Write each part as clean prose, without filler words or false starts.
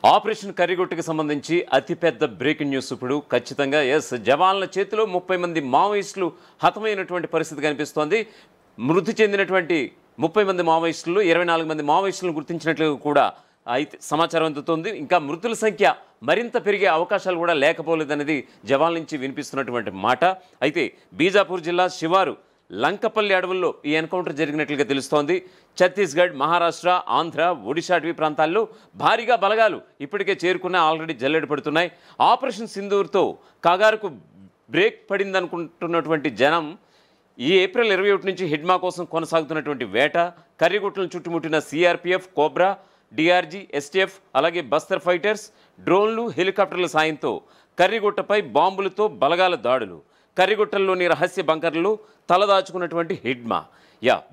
Operation కర్రిగొట్టుకు సంబంధించి అతిపెద్ద breaking news ఇప్పుడు ఖచ్చితంగా జవాన్ల చేతిలో 30 మంది మావోయిస్టులు హతమైనటువంటి పరిస్థితి కనిపిస్తోంది. మృతి చెందినటువంటి 30 మంది మావోయిస్టులు 24 మంది మావోయిస్టులను గుర్తించినట్లు కూడా అయితే సమాచారం అందుతోంది. ఇంకా మృతుల సంఖ్య మరింత పెరిగే అవకాశాలు కూడా లేకపోలేదనేది జవాన్ల నుంచి వినిపిస్తున్నటువంటి మాట. అయితే బీజాపూర్ జిల్లా శివారు లంకపల్లి అడవుల్లో ఈ ఎన్కౌంటర్ జరిగినట్లుగా తెలుస్తోంది. ఛత్తీస్గఢ్, మహారాష్ట్ర, ఆంధ్ర, ఒడిశా అటవీ ప్రాంతాల్లో భారీగా బలగాలు ఇప్పటికే చేరుకున్న ఆల్రెడీ జల్లెడ పడుతున్నాయి. ఆపరేషన్ సింధూర్తో కగారుకు బ్రేక్ పడిందనుకుంటున్నటువంటి జనం ఈ ఏప్రిల్ 21 నుంచి హిడ్మా కోసం కొనసాగుతున్నటువంటి వేట, కర్రిగుట్టలను చుట్టుముట్టిన సిఆర్పిఎఫ్, కోబ్రా, డిఆర్జీ, ఎస్టీఎఫ్, అలాగే బస్తర్ ఫైటర్స్, డ్రోన్లు, హెలికాప్టర్ల సాయంతో కర్రిగుట్టపై బాంబులతో బలగాల దాడులు, కర్రిగుట్టల్లోని రహస్య బంకర్లు తలదాచుకున్నటువంటి హిడ్మా.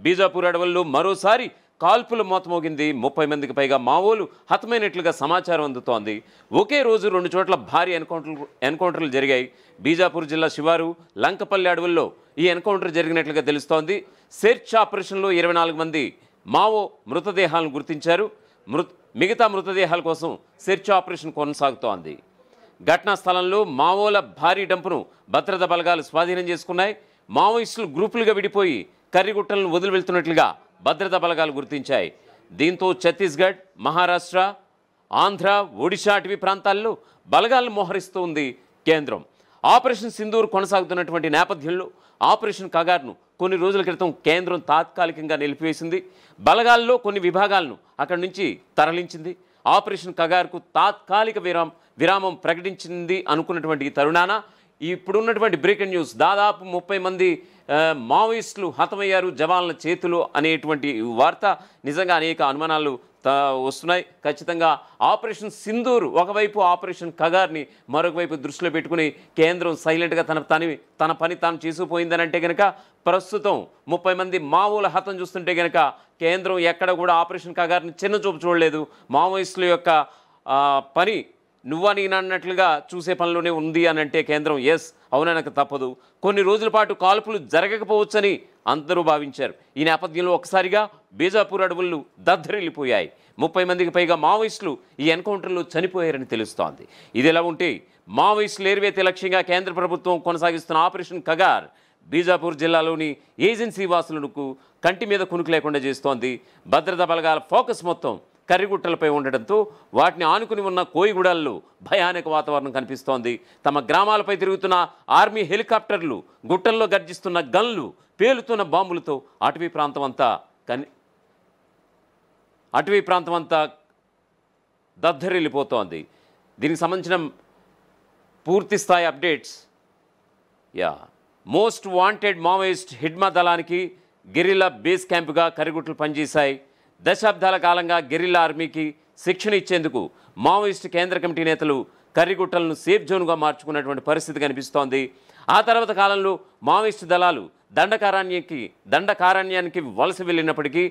బీజాపూర్ అడవుల్లో మరోసారి కాల్పుల మోతమోగింది. 30 మందికి పైగా మావోలు హతమైనట్లుగా సమాచారం అందుతోంది. ఒకే రోజు 2 చోట్ల భారీ ఎన్కౌంటర్లు జరిగాయి. బీజాపూర్ జిల్లా శివారు లంకపల్లి అడవుల్లో ఈ ఎన్కౌంటర్ జరిగినట్లుగా తెలుస్తోంది. సెర్చ్ ఆపరేషన్లో 24 మంది మావో మృతదేహాలను గుర్తించారు. మిగతా మృతదేహాల కోసం సెర్చ్ ఆపరేషన్ కొనసాగుతోంది. ఘటనా స్థలంలో మావోల భారీ డంపును భద్రతా బలగాలు స్వాధీనం చేసుకున్నాయి. మావోయిస్టులు గ్రూపులుగా విడిపోయి కర్రిగుట్టలను వదిలి వెళ్తున్నట్లుగా భద్రతా బలగాలు గుర్తించాయి. దీంతో ఛత్తీస్గఢ్, మహారాష్ట్ర, ఆంధ్ర, ఒడిశా అటవీ ప్రాంతాల్లో బలగాలను మోహరిస్తూ ఉంది కేంద్రం. ఆపరేషన్ సింధూర్ కొనసాగుతున్నటువంటి నేపథ్యంలో ఆపరేషన్ కగార్ను కొన్ని రోజుల క్రితం కేంద్రం తాత్కాలికంగా నిలిపివేసింది. బలగాల్లో కొన్ని విభాగాలను అక్కడి నుంచి తరలించింది. ఆపరేషన్ కగార్కు తాత్కాలిక విరామం ప్రకటించింది అనుకున్నటువంటి ఈ తరుణాన ఇప్పుడున్నటువంటి బ్రేకింగ్ న్యూస్, దాదాపు 30 మంది మావోయిస్టులు హతమయ్యారు జవాన్ల చేతులు అనేటువంటి వార్త నిజంగా అనేక అనుమానాలు వస్తున్నాయి. ఖచ్చితంగా ఆపరేషన్ సింధూర్ ఒకవైపు, ఆపరేషన్ కగార్ని మరొక వైపు దృష్టిలో పెట్టుకుని కేంద్రం సైలెంట్గా తన పని తాను చేసుకుపోయిందని అంటే కనుక ప్రస్తుతం 30 మంది మావోల హతం చూస్తుంటే కనుక కేంద్రం ఎక్కడ కూడా ఆపరేషన్ కగార్ని చిన్నచూపు చూడలేదు. మావోయిస్టుల యొక్క పని నువ్వా నేనన్నట్లుగా చూసే పనిలోనే ఉంది అని అంటే కేంద్రం అవుననక తప్పదు. కొన్ని రోజుల పాటు కాల్పులు జరగకపోవచ్చని అందరూ భావించారు. ఈ నేపథ్యంలో ఒకసారిగా బీజాపూర్ అడవులు దద్దరిల్లిపోయాయి. 30 మందికి పైగా మావోయిస్టులు ఈ ఎన్కౌంటర్లో చనిపోయారని తెలుస్తోంది. ఇది ఎలా ఉంటే మావోయిస్టులు ఏర్వేతే లక్ష్యంగా కేంద్ర ప్రభుత్వం కొనసాగిస్తున్న ఆపరేషన్ కగార్ బీజాపూర్ జిల్లాలోని ఏజెన్సీ వాసులకు కంటి మీద కునుకు లేకుండా చేస్తోంది. భద్రతా బలగాల ఫోకస్ మొత్తం కర్రిగుట్టలపై ఉండడంతో వాటిని ఆనుకుని ఉన్న కోయిగూడల్లో భయానక వాతావరణం కనిపిస్తోంది. తమ గ్రామాలపై తిరుగుతున్న ఆర్మీ హెలికాప్టర్లు, గుట్టల్లో గర్జిస్తున్న గన్లు, పేలుతున్న బాంబులతో అటవీ ప్రాంతం అంతా దద్దరిల్లిపోతోంది. దీనికి సంబంధించిన పూర్తి స్థాయి updates. Most wanted Maoist Hidma దళానికి గెరిల్లా బేస్ క్యాంపుగా కర్రిగుట్టలు పనిచేశాయి. దశాబ్దాల కాలంగా గెరిల్లా ఆర్మీకి శిక్షణ ఇచ్చేందుకు మావోయిస్టు కేంద్ర కమిటీ నేతలు కర్రిగుట్టలను సేఫ్ జోన్గా మార్చుకున్నటువంటి పరిస్థితి కనిపిస్తోంది. ఆ తర్వాత కాలంలో మావోయిస్టు దళాలు దండకారణ్యానికి వలస వెళ్ళినప్పటికీ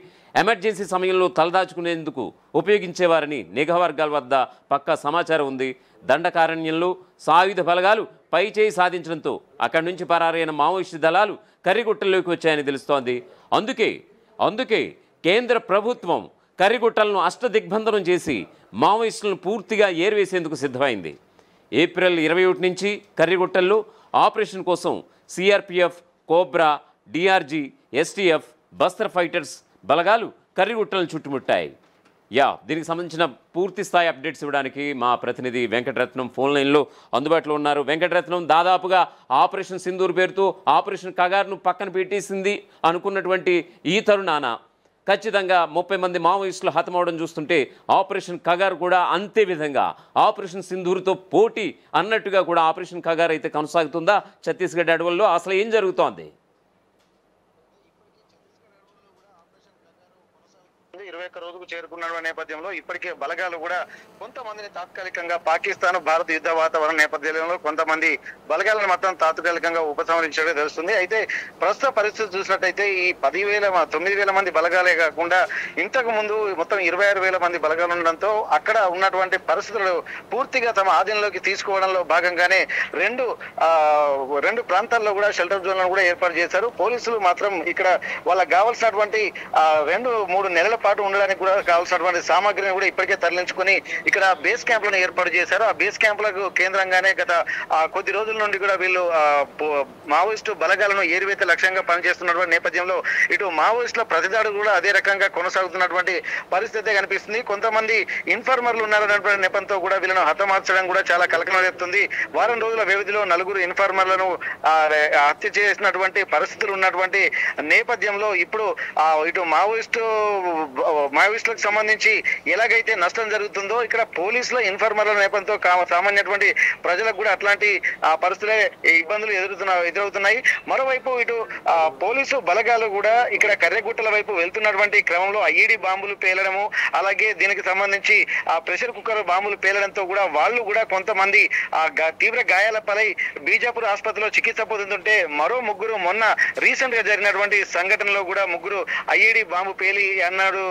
ఎమర్జెన్సీ సమయంలో తలదాచుకునేందుకు ఉపయోగించేవారని నిఘా వర్గాల వద్ద పక్కా సమాచారం ఉంది. దండకారణ్యంలో సాయుధ బలగాలు పైచేయి సాధించడంతో అక్కడి నుంచి పరారైన మావోయిస్టు దళాలు కర్రిగుట్టల్లోకి వచ్చాయని తెలుస్తోంది. అందుకే కేంద్ర ప్రభుత్వం కర్రిగుట్టలను అష్టదిగ్బంధనం చేసి మావోయిస్టులను పూర్తిగా ఏరివేసేందుకు సిద్ధమైంది. ఏప్రిల్ 21 నుంచి కర్రిగుట్టల్లో ఆపరేషన్ కోసం CRPF, cobra, DRG, STF, Bastar fighters బలగాలు కర్రిగుట్టలను చుట్టుముట్టాయి. దీనికి సంబంధించిన పూర్తి స్థాయి అప్డేట్స్ ఇవ్వడానికి మా ప్రతినిధి వెంకటరత్నం ఫోన్ లైన్లో అందుబాటులో ఉన్నారు. వెంకటరత్నం, దాదాపుగా ఆపరేషన్ సింధూర్ పేరుతో ఆపరేషన్ కగార్ను పక్కన పెట్టేసింది అనుకున్నటువంటి ఈ తరుణాన ఖచ్చితంగా 30 మంది మావోయిస్టులు హతమవడం చూస్తుంటే ఆపరేషన్ కగార్ కూడా అంతే విధంగా ఆపరేషన్ సింధూర్తో పోటీ అన్నట్టుగా కూడా ఆపరేషన్ కగార్ అయితే కొనసాగుతుందా? ఛత్తీస్గఢ్ అడవుల్లో అసలు ఏం జరుగుతోంది? 21 రోజుకు చేరుకున్న నేపథ్యంలో ఇప్పటికే బలగాలు కూడా కొంతమందిని తాత్కాలికంగా పాకిస్తాన్, భారత్ యుద్ధ వాతావరణ నేపథ్యంలో కొంతమంది బలగాలను మొత్తం తాత్కాలికంగా ఉపసంహరించడం తెలుస్తుంది. అయితే ప్రస్తుత పరిస్థితి చూసినట్టయితే ఈ 9,000 మంది బలగాలే కాకుండా ఇంతకు ముందు మొత్తం 26,000 మంది బలగాలు ఉండడంతో అక్కడ ఉన్నటువంటి పరిస్థితులు పూర్తిగా తమ ఆధీనంలోకి తీసుకోవడంలో భాగంగానే రెండు ప్రాంతాల్లో కూడా షెల్టర్ జోన్లను కూడా ఏర్పాటు చేశారు. పోలీసులు మాత్రం ఇక్కడ వాళ్ళకి కావాల్సినటువంటి 2-3 నెలల పాటు ఉండడానికి కూడా కావాల్సినటువంటి సామాగ్రిని కూడా ఇప్పటికే తరలించుకొని ఇక్కడ బేస్ క్యాంపులను ఏర్పాటు చేశారు. ఆ బేస్ క్యాంపులకు కేంద్రంగానే గత కొద్ది రోజుల నుండి కూడా వీళ్ళు మావోయిస్టు బలగాలను ఏరివేత లక్ష్యంగా పనిచేస్తున్నటువంటి నేపథ్యంలో ఇటు మావోయిస్టుల ప్రతిదాడు కూడా అదే రకంగా కొనసాగుతున్నటువంటి పరిస్థితి కనిపిస్తుంది. కొంతమంది ఇన్ఫార్మర్లు ఉన్నారన్నటువంటి నెపంతో కూడా వీళ్ళను హతమార్చడం కూడా చాలా కలకలం రేపుతుంది. వారం రోజుల వ్యవధిలో 4 ఇన్ఫార్మర్లను హత్య చేసినటువంటి పరిస్థితులు ఉన్నటువంటి నేపథ్యంలో ఇప్పుడు ఇటు మావోయిస్టులకు సంబంధించి ఎలాగైతే నష్టం జరుగుతుందో ఇక్కడ పోలీసుల ఇన్ఫార్మర్ల నేపథ్యంతో సామాన్యటువంటి ప్రజలకు కూడా అట్లాంటి పరిస్థితులే ఇబ్బందులు ఎదురవుతున్నాయి. మరోవైపు ఇటు పోలీసు బలగాలు కూడా ఇక్కడ కర్రెగుట్టల వైపు వెళ్తున్నటువంటి క్రమంలో ఐఈడి బాంబులు పేలడము, అలాగే దీనికి సంబంధించి ప్రెషర్ కుక్కర్ బాంబులు పేలడంతో కూడా వాళ్ళు కూడా కొంతమంది తీవ్ర గాయాల పలై బీజాపూర్ ఆసుపత్రిలో చికిత్స పొందుతుంటే మరో 3 మొన్న రీసెంట్ గా జరిగినటువంటి సంఘటనలో కూడా 3 ఐఈడి బాంబు పేలి అన్నాడు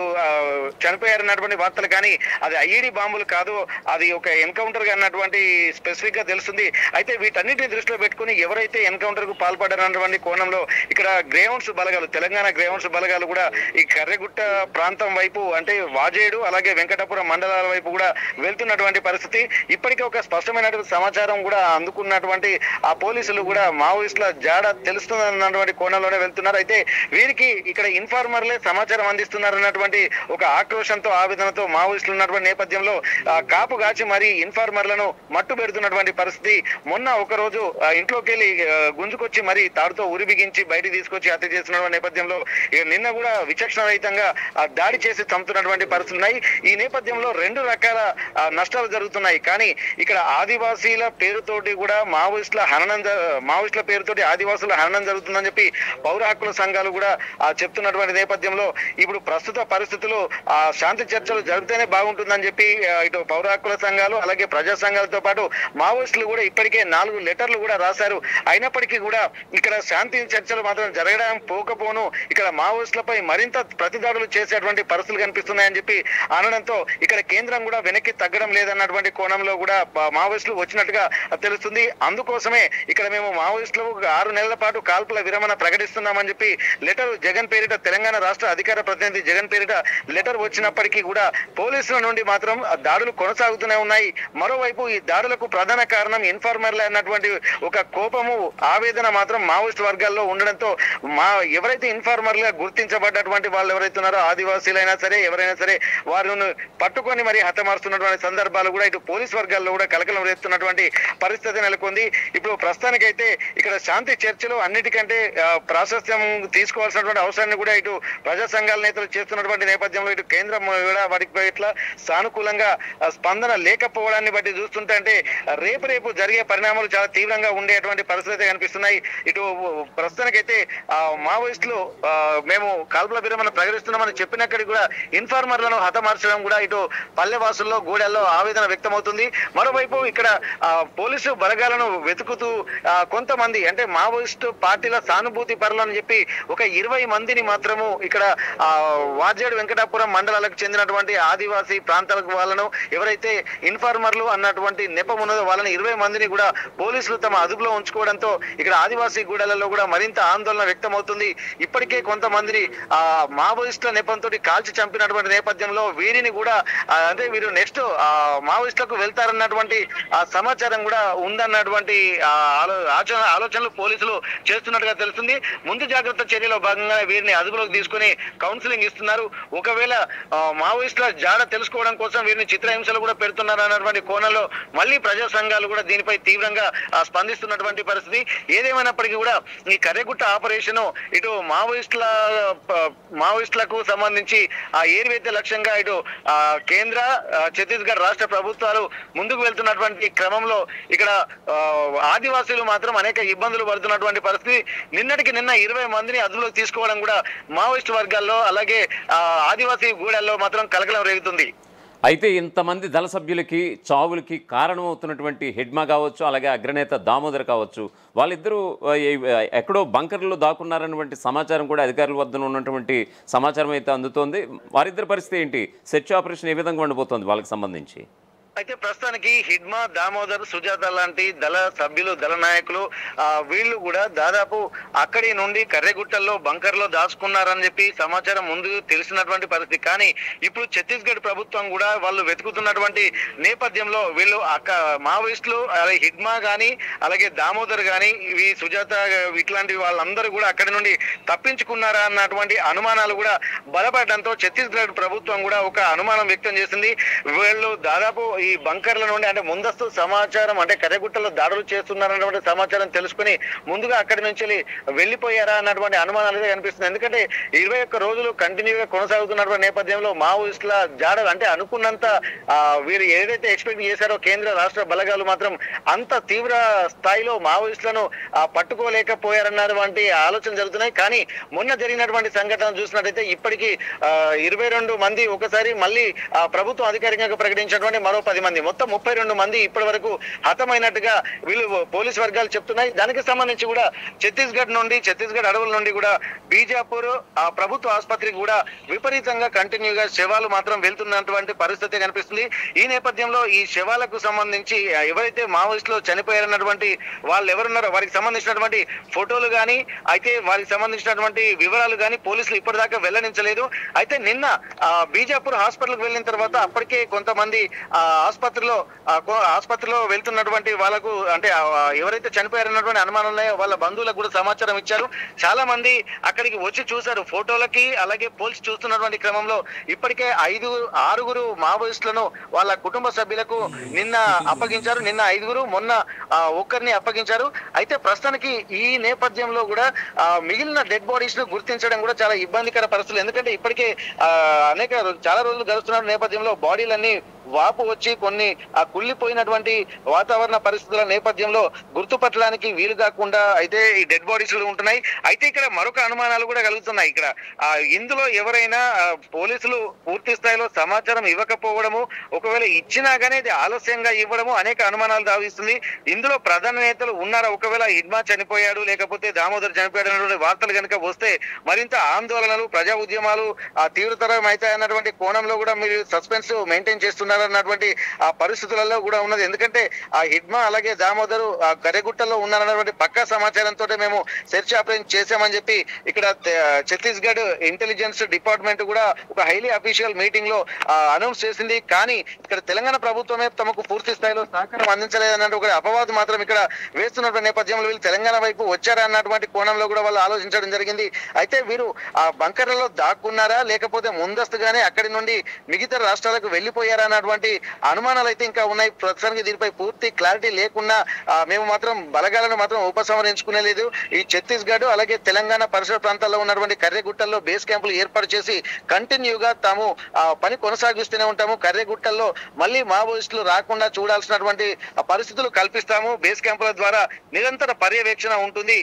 చనిపోయారన్నటువంటి వార్తలు, కానీ అది ఐఈడి బాంబులు కాదు, అది ఒక ఎన్కౌంటర్ గా అన్నటువంటి స్పెసిఫిక్ గా తెలుస్తుంది. అయితే వీటన్నిటిని దృష్టిలో పెట్టుకుని ఎవరైతే ఎన్కౌంటర్ కు పాల్పడారన్నటువంటి కోణంలో ఇక్కడ గ్రేహౌండ్స్ బలగాలు, తెలంగాణ గ్రేహౌండ్స్ బలగాలు కూడా ఈ కర్రెగుట్ట ప్రాంతం వైపు అంటే వాజేడు అలాగే వెంకటాపురం మండలాల వైపు కూడా వెళ్తున్నటువంటి పరిస్థితి. ఇప్పటికే ఒక స్పష్టమైనటువంటి సమాచారం కూడా అందుకున్నటువంటి ఆ పోలీసులు కూడా మావోయిస్టుల జాడ తెలుస్తుందన్నటువంటి కోణంలోనే వెళ్తున్నారు. అయితే వీరికి ఇక్కడ ఇన్ఫార్మర్లే సమాచారం అందిస్తున్నారన్నటువంటి ఒక ఆక్రోషంతో ఆవేదనతో మావోయిస్టులు ఉన్నటువంటి నేపథ్యంలో కాపు కాచి మరి ఇన్ఫార్మర్లను మట్టు పెడుతున్నటువంటి పరిస్థితి. మొన్న ఒక రోజు ఇంట్లోకి వెళ్ళి గుంజుకొచ్చి మరి తాడుతో ఉరిబిగించి బయటికి తీసుకొచ్చి హత్య చేస్తున్న నేపథ్యంలో నిన్న కూడా విచక్షణ రహితంగా దాడి చేసి చంపుతున్నటువంటి పరిస్థితులు ఉన్నాయి. ఈ నేపథ్యంలో 2 రకాల నష్టాలు జరుగుతున్నాయి. కానీ ఇక్కడ ఆదివాసీల పేరుతోటి కూడా మావోయిస్టుల పేరుతోటి ఆదివాసుల హననం జరుగుతుందని చెప్పి పౌర హక్కుల సంఘాలు కూడా చెప్తున్నటువంటి నేపథ్యంలో ఇప్పుడు ప్రస్తుత పరిస్థితులు శాంతి చర్చలు జరిగితేనే బాగుంటుందని చెప్పి ఇటు పౌర హక్కుల సంఘాలు అలాగే ప్రజా సంఘాలతో పాటు మావోయిస్టులు కూడా ఇప్పటికే 4 లెటర్లు కూడా రాశారు. అయినప్పటికీ కూడా ఇక్కడ శాంతి చర్చలు మాత్రం జరగడం పోకపోను ఇక్కడ మావోయిస్టులపై మరింత ప్రతిదాడులు చేసేటువంటి పరిస్థితులు కనిపిస్తున్నాయని చెప్పి అనడంతో ఇక్కడ కేంద్రం కూడా వెనక్కి తగ్గడం లేదన్నటువంటి కోణంలో కూడా మావోయిస్టులు వచ్చినట్టుగా తెలుస్తుంది. అందుకోసమే ఇక్కడ మేము మావోయిస్టులకు 6 నెలల పాటు కాల్పుల విరమణ ప్రకటిస్తున్నామని చెప్పి లెటర్ జగన్ పేరిట తెలంగాణ రాష్ట్ర అధికార ప్రతినిధి జగన్ పేరిట లెటర్ వచ్చినప్పటికీ కూడా పోలీసుల నుండి మాత్రం దాడులు కొనసాగుతూనే ఉన్నాయి. మరోవైపు ఈ దాడులకు ప్రధాన కారణం ఇన్ఫార్మర్లే అన్నటువంటి ఒక కోపము ఆవేదన మాత్రం మావోయిస్ట్ వర్గాల్లో ఉండడంతో ఎవరైతే ఇన్ఫార్మర్లుగా గుర్తించబడ్డటువంటి వాళ్ళు ఎవరైతే ఉన్నారో ఆదివాసీలైనా సరే ఎవరైనా సరే వారిని పట్టుకొని మరి హతమారుస్తున్నటువంటి సందర్భాలు కూడా ఇటు పోలీస్ వర్గాల్లో కూడా కలకలం రేస్తున్నటువంటి పరిస్థితి నెలకొంది. ఇప్పుడు ప్రస్తుతానికైతే ఇక్కడ శాంతి చర్చలు అన్నిటికంటే ప్రాశస్త్యం తీసుకోవాల్సినటువంటి అవసరాన్ని కూడా ఇటు ప్రజా సంఘాల నేతలు చేస్తున్నటువంటి నేపథ్యంలో ఇటు కేంద్రం కూడా వాటికి ఇట్లా సానుకూలంగా స్పందన లేకపోవడాన్ని బట్టి చూస్తుంటే అంటే రేపు జరిగే పరిణామాలు చాలా తీవ్రంగా ఉండేటువంటి పరిస్థితి కనిపిస్తున్నాయి. ఇటు ప్రస్తుతానికైతే మావోయిస్టులు మేము కాల్పుల విరమణ ప్రకటిస్తున్నామని చెప్పినక్కడికి కూడా ఇన్ఫార్మర్లను హతమార్చడం కూడా ఇటు పల్లెవాసుల్లో గూడెల్లో ఆవేదన వ్యక్తమవుతుంది. మరోవైపు ఇక్కడ పోలీసు బలగాలను వెతుకుతూ కొంతమంది అంటే మావోయిస్టు పార్టీల సానుభూతి పరులని చెప్పి ఒక 20 మందిని మాత్రము ఇక్కడ వాజేడు వెంకటాపురం మండలాలకు చెందినటువంటి ఆదివాసీ ప్రాంతాలకు వాళ్ళను ఎవరైతే ఇన్ఫార్మర్లు అన్నటువంటి నెపం ఉన్నదో వాళ్ళని 20 మందిని కూడా పోలీసులు తమ అదుపులో ఉంచుకోవడంతో ఇక్కడ ఆదివాసీ గూడెలలో కూడా మరింత ఆందోళన వ్యక్తమవుతుంది. ఇప్పటికే కొంతమంది మావోయిస్టుల నెపంతో కాల్చి చంపినటువంటి నేపథ్యంలో వీరిని కూడా అంటే వీరు నెక్స్ట్ మావోయిస్టులకు వెళ్తారన్నటువంటి సమాచారం కూడా ఉందన్నటువంటి ఆలోచనలు పోలీసులు చేస్తున్నట్టుగా తెలుస్తుంది. ముందు జాగ్రత్త చర్యలో భాగంగా వీరిని అదుపులోకి తీసుకుని కౌన్సిలింగ్ ఇస్తున్నారు. ఒకవేళ మావోయిస్టుల జాడ తెలుసుకోవడం కోసం వీరిని చిత్రహింసలు కూడా పెడుతున్నారు అన్నటువంటి కోణంలో మళ్ళీ ప్రజా సంఘాలు కూడా దీనిపై తీవ్రంగా స్పందిస్తున్నటువంటి పరిస్థితి. ఏదేమైనప్పటికీ కూడా ఈ కర్రెగుట్ట ఆపరేషన్ ఇటు మావోయిస్టులకు సంబంధించి ఆ ఏరివేత లక్ష్యంగా ఇటు కేంద్ర ఛత్తీస్గఢ్ రాష్ట్ర ప్రభుత్వాలు ముందుకు వెళ్తున్నటువంటి క్రమంలో ఇక్కడ ఆదివాసీలు మాత్రం అనేక ఇబ్బందులు పడుతున్నటువంటి పరిస్థితి. నిన్నటికి నిన్న 20 మందిని అదుపులోకి తీసుకోవడం కూడా మావోయిస్ట్ వర్గాల్లో అలాగే ఆదివాసీ గూడెల్లో మాత్రం కలకలం రేగుతుంది. అయితే ఇంతమంది దళ సభ్యులకి చావులకి కారణమవుతున్నటువంటి హెడ్మా కావచ్చు అలాగే అగ్రనేత దామోదర్ కావచ్చు వాళ్ళిద్దరూ ఎక్కడో బంకర్లో దాక్కున్నారన్నటువంటి సమాచారం కూడా అధికారుల వద్ద ఉన్నటువంటి సమాచారం అయితే అందుతోంది. వారిద్దరి పరిస్థితి ఏంటి? సెర్చ్ ఆపరేషన్ ఏ విధంగా ఉండబోతోంది వాళ్ళకి సంబంధించి? అయితే ప్రస్తుతానికి హిడ్మా, దామోదర్, సుజాత లాంటి దళ సభ్యులు, దళ నాయకులు వీళ్ళు కూడా దాదాపు అక్కడి నుండి కర్రెగుట్టల్లో బంకర్లో దాచుకున్నారని చెప్పి సమాచారం ముందు తెలిసినటువంటి పరిస్థితి. కానీ ఇప్పుడు ఛత్తీస్గఢ్ ప్రభుత్వం కూడా వాళ్ళు వెతుకుతున్నటువంటి నేపథ్యంలో వీళ్ళు మావోయిస్టులు హిడ్మా గాని అలాగే దామోదర్ గాని ఇవి సుజాత ఇట్లాంటి వాళ్ళందరూ కూడా అక్కడి నుండి తప్పించుకున్నారా అన్నటువంటి అనుమానాలు కూడా బలపడడంతో ఛత్తీస్గఢ్ ప్రభుత్వం కూడా ఒక అనుమానం వ్యక్తం చేసింది. వీళ్ళు దాదాపు ఈ బంకర్ల నుండి అంటే ముందస్తు సమాచారం అంటే కర్రెగుట్టలో దాడులు చేస్తున్నారన్నటువంటి సమాచారం తెలుసుకుని ముందుగా అక్కడి నుంచి వెళ్ళిపోయారా అన్నటువంటి అనుమానాలు అయితే కనిపిస్తుంది. ఎందుకంటే 21 రోజులు కంటిన్యూగా కొనసాగుతున్నటువంటి నేపథ్యంలో మావోయిస్టుల జాడలు అంటే అనుకున్నంత వీరు ఏదైతే ఎక్స్పెక్ట్ చేశారో కేంద్ర రాష్ట్ర బలగాలు మాత్రం అంత తీవ్ర స్థాయిలో మావోయిస్టులను పట్టుకోలేకపోయారన్నటువంటి ఆలోచన జరుగుతున్నాయి. కానీ మొన్న జరిగినటువంటి సంఘటన చూసినట్టయితే ఇప్పటికీ 22 మంది ఒకసారి మళ్ళీ ప్రభుత్వం అధికారికంగా ప్రకటించినటువంటి మరో 10 మంది మొత్తం 32 మంది ఇప్పటి వరకు హతమైనట్టుగా వీళ్ళు పోలీస్ వర్గాలు చెప్తున్నాయి. దానికి సంబంధించి కూడా ఛత్తీస్గఢ్ అడవుల నుండి కూడా బీజాపూర్ ప్రభుత్వ ఆసుపత్రికి కూడా విపరీతంగా కంటిన్యూగా శవాలు మాత్రం వెళ్తున్నటువంటి పరిస్థితి కనిపిస్తుంది. ఈ నేపథ్యంలో ఈ శవాలకు సంబంధించి ఎవరైతే మావోయిస్టులు చనిపోయారన్నటువంటి వాళ్ళు ఎవరున్నారో వారికి సంబంధించినటువంటి ఫోటోలు కానీ అయితే వారికి సంబంధించినటువంటి వివరాలు కానీ పోలీసులు ఇప్పటిదాకా వెల్లడించలేదు. అయితే నిన్న బీజాపూర్ హాస్పిటల్కి వెళ్ళిన తర్వాత అప్పటికే కొంతమంది ఆసుపత్రిలో వెళ్తున్నటువంటి వాళ్ళకు అంటే ఎవరైతే చనిపోయారన్నటువంటి అనుమానం ఉన్నాయో వాళ్ళ బంధువులకు కూడా సమాచారం ఇచ్చారు. చాలా మంది అక్కడికి వచ్చి చూశారు. ఫోటోలకి అలాగే పోల్చి చూస్తున్నటువంటి క్రమంలో ఇప్పటికే 6 మావోయిస్టులను వాళ్ళ కుటుంబ సభ్యులకు నిన్న అప్పగించారు. నిన్న 5, మొన్న ఒక్కరిని అప్పగించారు. అయితే ప్రస్తుతానికి ఈ నేపథ్యంలో కూడా మిగిలిన డెడ్ బాడీస్ ను గుర్తించడం కూడా చాలా ఇబ్బందికర పరిస్థితులు. ఎందుకంటే ఇప్పటికే చాలా రోజులు గడుస్తున్న నేపథ్యంలో బాడీలన్నీ వాపు వచ్చి కొన్ని కుళ్ళిపోయినటువంటి వాతావరణ పరిస్థితుల నేపథ్యంలో గుర్తుపట్టడానికి వీలు కాకుండా అయితే ఈ డెడ్ బాడీస్ ఉంటున్నాయి. అయితే ఇక్కడ మరొక అనుమానాలు కూడా కలుగుతున్నాయి. ఇక్కడ ఇందులో ఎవరైనా పోలీసులు పూర్తి స్థాయిలో సమాచారం ఇవ్వకపోవడము, ఒకవేళ ఇచ్చినా కానీ అది ఆలస్యంగా ఇవ్వడము అనేక అనుమానాలు దావిస్తుంది. ఇందులో ప్రధాన నేతలు ఉన్నారా? ఒకవేళ హిడ్మా చనిపోయాడు లేకపోతే దామోదర్ చనిపోయాడు అన్నటువంటి వార్తలు కనుక వస్తే మరింత ఆందోళనలు, ప్రజా ఉద్యమాలు తీవ్రతరం అవుతాయన్నటువంటి కోణంలో కూడా మీరు సస్పెన్స్ మెయింటైన్ చేస్తున్నారు అన్నటువంటి ఆ పరిస్థితులలో కూడా ఉన్నది. ఎందుకంటే ఆ హిడ్మా అలాగే దామోదరు కర్రెగుట్టలో ఉన్నారన్నటువంటి పక్కా సమాచారంతో మేము సెర్చ్ ఆపరేషన్ చేశామని చెప్పి ఇక్కడ ఛత్తీస్గఢ్ ఇంటెలిజెన్స్ డిపార్ట్మెంట్ కూడా ఒక హైలీ అఫీషియల్ మీటింగ్ లో అనౌన్స్ చేసింది. కానీ ఇక్కడ తెలంగాణ ప్రభుత్వమే తమకు పూర్తి స్థాయిలో సహకారం అందించలేదన్నట్టు ఒక అపవాదు మాత్రం ఇక్కడ వేస్తున్నటువంటి నేపథ్యంలో వీళ్ళు తెలంగాణ వైపు వచ్చారా అన్నటువంటి కోణంలో కూడా వాళ్ళు ఆలోచించడం జరిగింది. అయితే వీరు ఆ బంకర్లలో దాక్కున్నారా లేకపోతే ముందస్తుగానే అక్కడి నుండి మిగతా రాష్ట్రాలకు వెళ్ళిపోయారా అన్నటువంటి అనుమానాలు అయితే ఇంకా ఉన్నాయి. ప్రస్తుతానికి దీనిపై పూర్తి క్లారిటీ లేకుండా మేము మాత్రం బలగాలను మాత్రం ఉపసంహరించుకునేలేదు. ఈ ఛత్తీస్గఢ్ అలాగే తెలంగాణ పరిసర ప్రాంతాల్లో ఉన్నటువంటి కర్రెగుట్టల్లో బేస్ క్యాంపులు ఏర్పాటు చేసి కంటిన్యూగా తాము పని కొనసాగిస్తూనే ఉంటాము. కర్రెగుట్టల్లో మళ్ళీ మావోయిస్టులు రాకుండా చూడాల్సినటువంటి పరిస్థితులు కల్పిస్తాము. బేస్ క్యాంపుల ద్వారా నిరంతర పర్యవేక్షణ ఉంటుంది.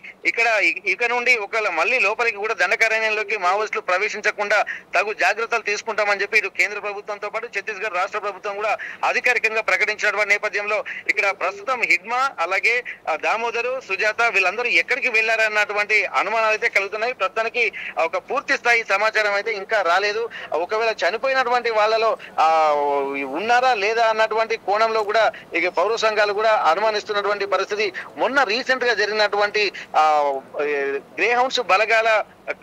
ఇక నుండి ఒకవేళ మళ్ళీ లోపలికి కూడా దండకారణ్యంలోకి మావోయిస్టులు ప్రవేశించకుండా తగు జాగ్రత్తలు తీసుకుంటామని చెప్పి ఇటు కేంద్ర ప్రభుత్వంతో పాటు ఛత్తీస్గఢ్ రాష్ట్ర ప్రభుత్వం కూడా అధికారికంగా ప్రకటించినటువంటి నేపథ్యంలో ఇక్కడ ప్రస్తుతం హిడ్మా అలాగే దామోదరు, సుజాత వీళ్ళందరూ ఎక్కడికి వెళ్లారన్నటువంటి అనుమానాలు అయితే కలుగుతున్నాయి. ప్రస్తుతానికి ఒక పూర్తి స్థాయి సమాచారం అయితే ఇంకా రాలేదు. ఒకవేళ చనిపోయినటువంటి వాళ్ళలో ఉన్నారా లేదా అన్నటువంటి కోణంలో కూడా ఇక పౌర సంఘాలు కూడా అనుమానిస్తున్నటువంటి పరిస్థితి. మొన్న రీసెంట్ గా జరిగినటువంటి గ్రే హౌన్స్ బలగాల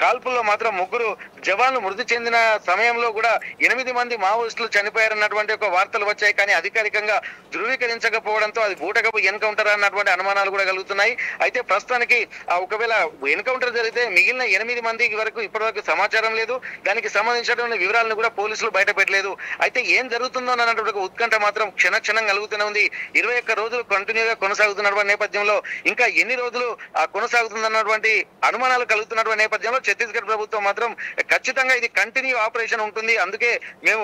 కాల్పుల్లో మాత్రం 3 జవాన్లు మృతి చెందిన సమయంలో కూడా 8 మంది మావోయిస్టులు చనిపోయారన్నటువంటి ఒక వార్తలు వచ్చాయి. కానీ అధికారికంగా ధృవీకరించకపోవడంతో అది బూటకపు ఎన్కౌంటర్ అన్నటువంటి అనుమానాలు కూడా కలుగుతున్నాయి. అయితే ప్రస్తుతానికి ఒకవేళ ఎన్కౌంటర్ జరిగితే మిగిలిన 8 మంది వరకు ఇప్పటివరకు సమాచారం లేదు. దానికి సంబంధించినటువంటి వివరాలను కూడా పోలీసులు బయట పెట్టలేదు. అయితే ఏం జరుగుతుందో అన్నటువంటి ఒక ఉత్కంఠ మాత్రం క్షణక్షణం కలుగుతూనే ఉంది. 21 రోజులు కంటిన్యూగా కొనసాగుతున్నటువంటి నేపథ్యంలో ఇంకా ఎన్ని రోజులు కొనసాగుతుందన్నటువంటి అనుమానాలు కలుగుతున్నటువంటి నేపథ్యంలో ఛత్తీస్గఢ్ ప్రభుత్వం మాత్రం ఖచ్చితంగా ఇది కంటిన్యూ ఆపరేషన్ ఉంటుంది, అందుకే మేము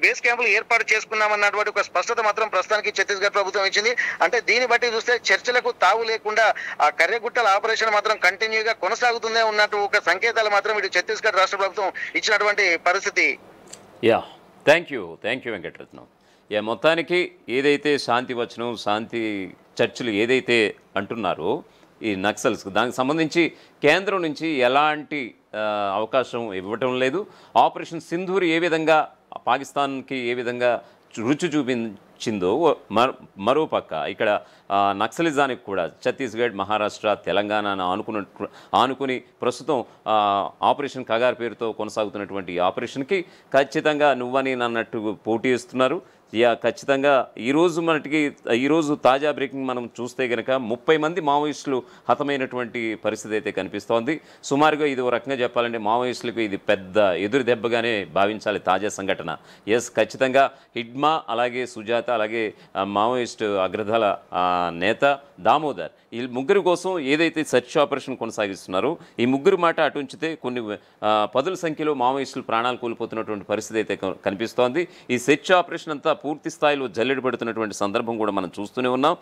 బేస్ క్యాంపులు ఏర్పాటు చేసుకున్నామన్నటువంటి ఒక స్పష్టత మాత్రం ప్రస్తుతానికి ఛత్తీస్గఢ్ ప్రభుత్వం ఇచ్చింది. అంటే దీన్ని బట్టి చూస్తే చర్చలకు తావు లేకుండా ఆ కర్రెగుట్టల ఆపరేషన్ మాత్రం కంటిన్యూగా కొనసాగుతుందే ఉన్నట్టు ఒక సంకేతాలు మాత్రం ఇటు ఛత్తీస్గఢ్ రాష్ట్ర ప్రభుత్వం ఇచ్చినటువంటి పరిస్థితి. Thank you Venkataratnam. మొత్తానికి ఏదైతే శాంతి వచనం, శాంతి చర్చలు ఏదైతే అంటున్నారో ఈ నక్సల్స్, దానికి సంబంధించి కేంద్రం నుంచి ఎలాంటి అవకాశం ఇవ్వటం లేదు. ఆపరేషన్ సింధూర్ ఏ విధంగా పాకిస్తాన్కి ఏ విధంగా రుచి చూపించిందో మరోపక్క ఇక్కడ నక్సలిజానికి కూడా ఛత్తీస్గఢ్, మహారాష్ట్ర, తెలంగాణను ఆనుకుని ప్రస్తుతం ఆపరేషన్ కగార్ పేరుతో కొనసాగుతున్నటువంటి ఈ ఆపరేషన్కి ఖచ్చితంగా నువ్వని నన్నట్టు పోటీ ఇస్తున్నారు. ఖచ్చితంగా ఈరోజు తాజా బ్రేకింగ్ మనం చూస్తే కనుక 30 మంది మావోయిస్టులు హతమైనటువంటి పరిస్థితి అయితే కనిపిస్తోంది. సుమారుగా ఇది ఒక రకంగా చెప్పాలంటే మావోయిస్టులకు ఇది పెద్ద ఎదురు దెబ్బగానే భావించాలి తాజా సంఘటన. ఖచ్చితంగా హిడ్మా, అలాగే సుజాత, అలాగే మావోయిస్టు అగ్రదళ నేత దామోదర్, ఈ ముగ్గురు కోసం ఏదైతే సెర్చ్ ఆపరేషన్ కొనసాగిస్తున్నారో ఈ ముగ్గురు మాట అటు ఉంచితే కొన్ని పదుల సంఖ్యలో మావోయిస్టులు ప్రాణాలు కోల్పోతున్నటువంటి పరిస్థితి అయితే కనిపిస్తోంది. ఈ సెర్చ్ ఆపరేషన్ అంతా పూర్తి స్థాయిలో జల్లెడ పడుతున్నటువంటి సందర్భం కూడా మనం చూస్తూనే ఉన్నాం.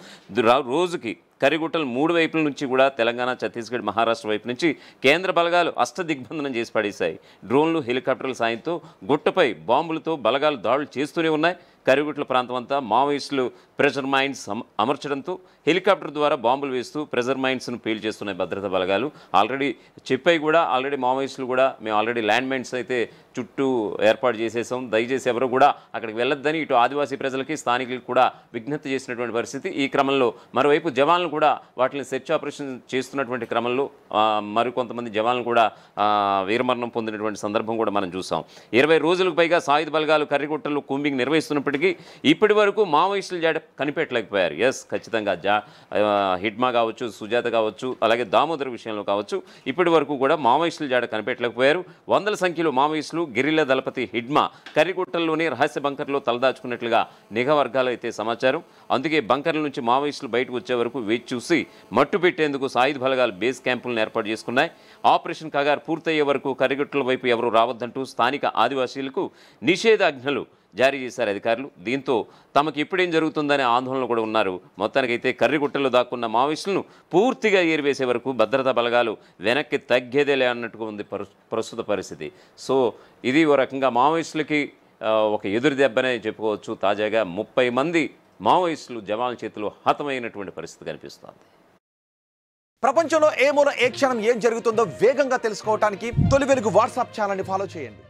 రోజుకి కరిగుట్టలు 3 వైపుల నుంచి కూడా తెలంగాణ, ఛత్తీస్గఢ్, మహారాష్ట్ర వైపు నుంచి కేంద్ర బలగాలు అష్టదిగ్బంధనం చేసి పడేశాయి. డ్రోన్లు, హెలికాప్టర్ల సాయంతో గుట్టపై బాంబులతో బలగాలు దాడులు చేస్తూనే ఉన్నాయి. కరిగుట్ల ప్రాంతం అంతా మావోయిస్టులు ప్రెషర్ మైన్స్ అమర్చడంతో హెలికాప్టర్ ద్వారా బాంబులు వేస్తూ ప్రెషర్ మైన్స్ను పేల్ చేస్తున్నాయి భద్రతా బలగాలు. ఆల్రెడీ చెప్పాయి కూడా, ఆల్రెడీ మావోయిస్టులు కూడా మేము ఆల్రెడీ ల్యాండ్ మైన్స్ అయితే చుట్టూ ఏర్పాటు చేసేసాం, దయచేసి ఎవరు కూడా అక్కడికి వెళ్ళొద్దని ఇటు ఆదివాసీ ప్రజలకి, స్థానికులకు కూడా విజ్ఞప్తి చేసినటువంటి పరిస్థితి. ఈ క్రమంలో మరోవైపు జవాన్లు కూడా వాటిని సెర్చ్ ఆపరేషన్ చేస్తున్నటువంటి క్రమంలో మరికొంతమంది జవాన్లు కూడా వీరమరణం పొందినటువంటి సందర్భం కూడా మనం చూసాం. 20 రోజులకు పైగా సాయుధ బలగాలు కర్రిగుట్టలు కూంబింగ్ నిర్వహిస్తున్నప్పటికీ ఇప్పటి వరకు మావోయిస్టులు జాడ కనిపెట్టలేకపోయారు. ఖచ్చితంగా హిడ్మా కావచ్చు, సుజాత కావచ్చు, అలాగే దామోదర్ విషయంలో కావచ్చు, ఇప్పటి వరకు కూడా మావోయిస్టుల జాడ కనిపెట్టలేకపోయారు. వందల సంఖ్యలో మావోయిస్టులు గెరిల్లా దళపతి హిడ్మా కర్రిగుట్టల్లోని రహస్య బంకర్లో తలదాచుకున్నట్లుగా నిఘా వర్గాలు అయితే సమాచారం. అందుకే బంకర్ల నుంచి మావోయిస్టులు బయటకు వచ్చే వరకు వేచి చూసి మట్టు పెట్టేందుకు సాయుధ బలగాలు బేస్ క్యాంపులను ఏర్పాటు చేసుకున్నాయి. ఆపరేషన్ కగార్ పూర్తయ్యే వరకు కర్రిగుట్టల వైపు ఎవరు రావద్దంటూ స్థానిక ఆదివాసీలకు నిషేధాజ్ఞలు జారీ చేశారు అధికారులు. దీంతో తమకు ఇప్పుడేం జరుగుతుందనే ఆందోళనలు కూడా ఉన్నారు. మొత్తానికైతే కర్రిగుట్టలో దాక్కున్న మావోయిస్టులను పూర్తిగా ఏరివేసే వరకు భద్రతా బలగాలు వెనక్కి తగ్గేదేలే అన్నట్టుగా ఉంది ప్రస్తుత పరిస్థితి. సో ఇది ఓ రకంగా మావోయిస్టులకి ఒక ఎదురు దెబ్బనే చెప్పుకోవచ్చు. తాజాగా 30 మంది మావోయిస్టులు జవాన్ల చేతిలో హతమైనటువంటి పరిస్థితి కనిపిస్తోంది. ప్రపంచంలో ఏ మూల ఏ క్షణం ఏం జరుగుతుందో వేగంగా తెలుసుకోవడానికి తొలి వెలుగు వాట్సాప్ ఛానల్ని ఫాలో చేయండి.